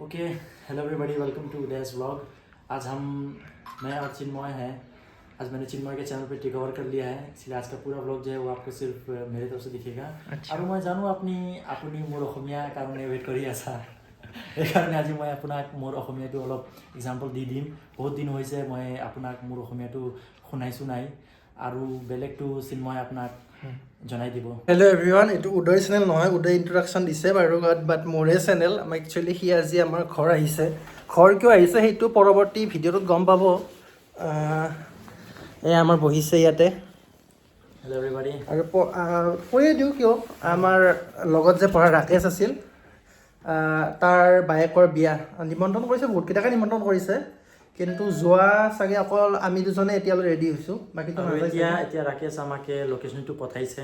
Okay hello everybody welcome two days vlog. आज मैं और चिन्मय हैं। आज मैंने चिन्मय के चैनल पे टेक ओवर कर लिया है, इसलिए आज का पूरा व्लॉग जो है वो आपको सिर्फ मेरे तरफ से दिखेगा। अच्छा। और मैं जानूँ আপুনি मोर অসমীয়া কাৰণে ৱেইট কৰি আছা, এইকাৰণে আজি মই আপোনাক মোৰ অসমীয়াটো অলপ এক্সাম্পল দি দিম। বহুত দিন হৈছে মই আপোনাক মোৰ অসমীয়াটো শুনাইছোঁ নাই, আৰু বেলেগটো চিন্ময় আপোনাক জনাই দিব। হেল্ল' এভৰিৱান, এইটো উদয় চেনেল নহয়, উদয় ইন্ট্ৰডাকশ্যন দিছে বাৰু, বাট মোৰে চেনেল। একচুৱেলি সি আজি আমাৰ ঘৰ আহিছে। ঘৰ কিয় আহিছে সেইটো পৰৱৰ্তী ভিডিঅ'টোত গম পাব। এয়া আমাৰ বহিছে ইয়াতে। Hello' everybody. আৰু কৈয়ে দিওঁ কিয়, আমাৰ লগত যে পঢ়া ৰাকেশ আছিল, তাৰ বায়েকৰ বিয়া নিমন্ত্ৰণ কৰিছে, বহুতকেইটাকে নিমন্ত্ৰণ কৰিছে, কিন্তু যোৱা চাগে অকল আমি দুজনে এতিয়ালৈ ৰেডি হৈছোঁ, বাকীটো এতিয়া ৰাকেশ আমাকে লোকেশ্যনটো পঠাইছে।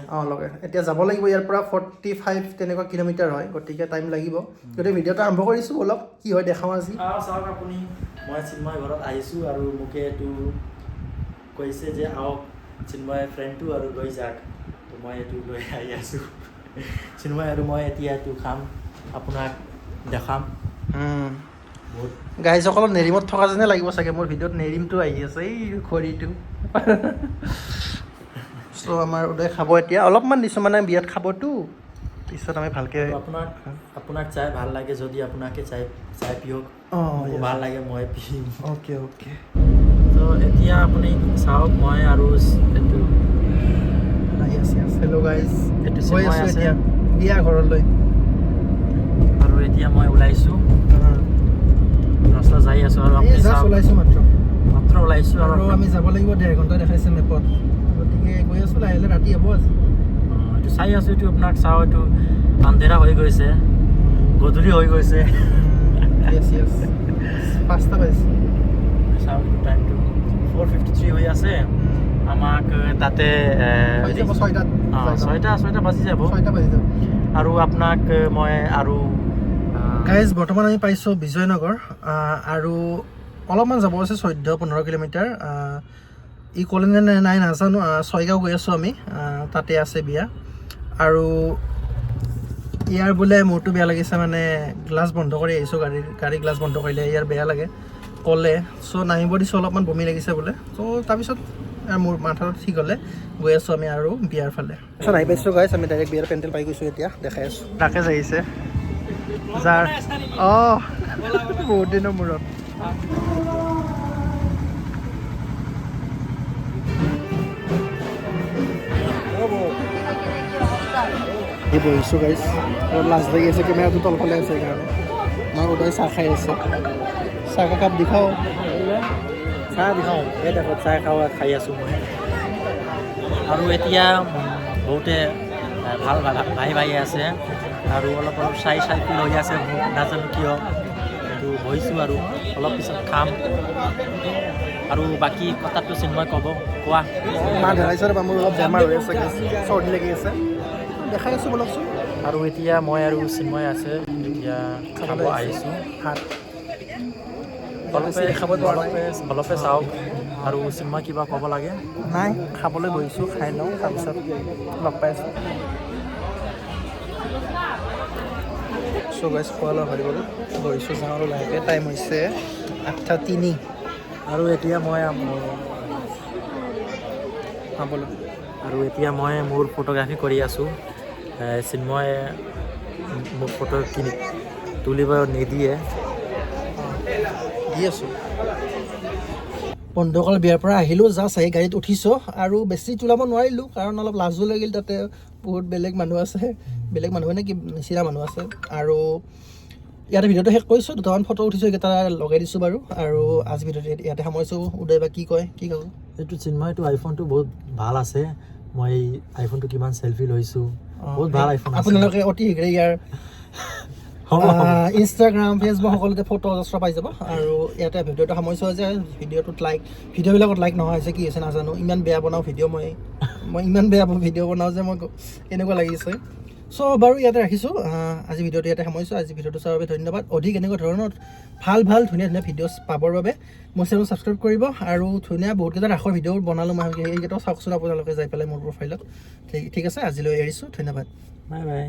এতিয়া যাব লাগিব, ইয়াৰ পৰা 45 তেনেকুৱা কিলোমিটাৰ হয়, গতিকে টাইম লাগিব। গতিকে ভিডিঅ'টো আৰম্ভ কৰিছোঁ, অলপ কি হয় দেখাওঁ আজি। চাওক আপুনি, মই চিন্ময় ঘৰত আহিছোঁ আৰু মোকে এইটো কৈছে যে আহক চিন্ময় ফ্ৰেণ্ডটো আৰু লৈ যাওক, তো মই এইটো লৈ আহি আছোঁ। চিন্ময় আৰু মই এতিয়া এইটো খাম, আপোনাক দেখাম। বহুত গাইজসকলক নেৰিমত থকা যেনে লাগিব চাগে মোৰ ভিডিঅ'ত, নেৰিমটো আহি আছে, এই খৰিটো। চ' আমাৰ উদয় খাব এতিয়া, অলপমান দিছোঁ মানে বিয়াত খাবতো, পিছত আমি ভালকৈ আপোনাক চাই ভাল লাগে যদি আপোনাকে চাই পিয়ক, ভাল লাগে মই পিম। অ'কে। তো এতিয়া আপুনি চাওক, মই আৰু এইটো হেল্ল' গাইজ, এইটো গৈ আছোঁ এতিয়া বিয়া ঘৰলৈ। আৰু এতিয়া মই ওলাইছোঁ, ৰাস্তা যাই আছোঁ, আৰু আপুনি জাষ্ট ওলাইছোঁ মাত্ৰ ওলাইছোঁ, আৰু আমি যাব লাগিব 1.5 ঘণ্টা দেখাইছে মেপত, গতিকে গৈ আছোঁ লাহে লাহে, ৰাতি হ'ব আজি। এইটো চাই আছোঁ, এইটো আপোনাক চাওঁ, এইটো আন্ধেৰা হৈ গৈছে, গধূলি হৈ গৈছে। 5টা বাজিছে, চাওক টাইমটো 4:53 হৈ আছে। আমাক তাতে 6টা বাজি যাব। আৰু আপোনাক মই আৰু গাইজ বৰ্তমান আমি পাইছোঁ বিজয়নগৰ, আৰু অলপমান যাব আছে 14-15 কিলোমিটাৰ। ই ক'লেনে নাই নাজানো, ছয়গাঁও গৈ আছোঁ আমি, তাতে আছে বিয়া। আৰু ইয়াৰ বোলে মোৰটো বেয়া লাগিছে, মানে গ্লাছ বন্ধ কৰি আহিছোঁ, গাড়ী গ্লাছ বন্ধ কৰিলে ইয়াৰ বেয়া লাগে ক'লে। চ' নামিব দিছোঁ, অলপমান বমি লাগিছে বোলে। চ' তাৰপিছত মোৰ মাথাটো ঠিক হ'লে গৈ আছোঁ আমি আৰু বিয়াৰ ফালে। তাৰপিছত আহি পাইছোঁ গাইজ, আমি ডাইৰেক্ট বিয়াৰ পেণ্ডেল পাই গৈছোঁ, এতিয়া দেখাই আছোঁ। ৰাকেশ আহিছে, যাৰ বহুত দিনৰ মূৰত। বহিছোঁ গাইজ, অলপ লাজ লাগি আছে, কেমেৰাটো তলফালে আছে সেইকাৰণে। আমাৰ উদয় চাহ খাই আছে, চাহ কাপ দিখাওঁ, চাহ দিখাওঁ, এই দেখত চাহ খাই আছোঁ মই। আৰু এতিয়া বহুতে ভাল ভাই আছে, আৰু অলপ চাই ফিল হৈ আছে, মোক নাজানো কিয়, কিন্তু বহিছোঁ আৰু অলপ পিছত খাম। আৰু বাকী কথাটো চিন্ময় কোৱা। মা ধৰাইছে ৰ'বা, মোৰ অলপ বেমাৰ হৈ আছে, চৰ্দি লাগি আছে, দেখাই আছোঁ বলকচোন। আৰু এতিয়া মই আৰু চিন্ময় আছে, এতিয়া খাব আহিছোঁ ভাত। অলপে চাওক, আৰু চিন্ময় কিবা ক'ব লাগে? নাই, খাবলৈ বহিছোঁ, খাই লওঁ, তাৰপিছত লগ পাই আছোঁ। চ' গাইজ খোৱা লোৱা হৈ গ'ল, বহিছোঁ, যাওঁ আৰু লাহেকৈ। টাইম হৈছে 8:03। আৰু এতিয়া মই মোৰ ফটোগ্ৰাফী কৰি আছোঁ। চিন্ময়ে মোক ফটো তুলিব নিদিয়ে, দি আছোঁ। বন্ধুসকল বিয়াৰ পৰা আহিলোঁ, জাষ্ট আহি গাড়ীত উঠিছোঁ, আৰু বেছি তোলাব নোৱাৰিলোঁ, কাৰণ অলপ লাজো লাগিল, তাতে বহুত বেলেগ মানুহ আছে, বেলেগ মানুহ মানে কি নিচিনা মানুহ আছে। আৰু ইয়াতে ভিডিঅ'টো শেষ কৰিছোঁ, 2টামান ফটো উঠিছোঁ, এইকেইটা লগাই দিছোঁ বাৰু। আৰু আজি ভিডিঅ'টো ইয়াতে সামৰিছোঁ। উদয় বা কি কয়, কি ক'ব? এইটো চিন্ময়টো আইফোনটো বহুত ভাল আছে, মই আইফোনটো কিমান চেলফি লৈছোঁ, বহুত ভাল আইফোন। আপোনালোকে অতি শীঘ্ৰে ইয়াৰ ইনষ্টাগ্ৰাম, ফেচবুক সকলোতে ফটো অজস্ৰ পাই যাব। আৰু ইয়াতে ভিডিঅ'টো সামৰিছোঁ যে ভিডিঅ'বিলাকত লাইক নহয় হৈছে, কি হৈছে নাজানো, ইমান বেয়া বনাওঁ ভিডিঅ', মই ইমান বেয়া ভিডিঅ' বনাওঁ যে মই এনেকুৱা লাগিছে। চ' বাৰু ইয়াতে ৰাখিছোঁ, আজি ভিডিঅ'টো ইয়াতে সামৰিছোঁ। আজি ভিডিঅ'টো চোৱাৰ বাবে ধন্যবাদ। অধিক এনেকুৱা ধৰণৰ ভাল ধুনীয়া ভিডিঅ'ছ পাবৰ বাবে মোৰ চেনেল ছাবস্ক্ৰাইব কৰিব। আৰু ধুনীয়া বহুতকেইটা ৰাসৰ ভিডিঅ' বনালোঁ মই, এইকেইটাও চাওকচোন আপোনালোকে যাই পেলাই মোৰ প্ৰফাইলত। ঠিক আছে, আজিলৈ এৰিছোঁ, ধন্যবাদ, বাই।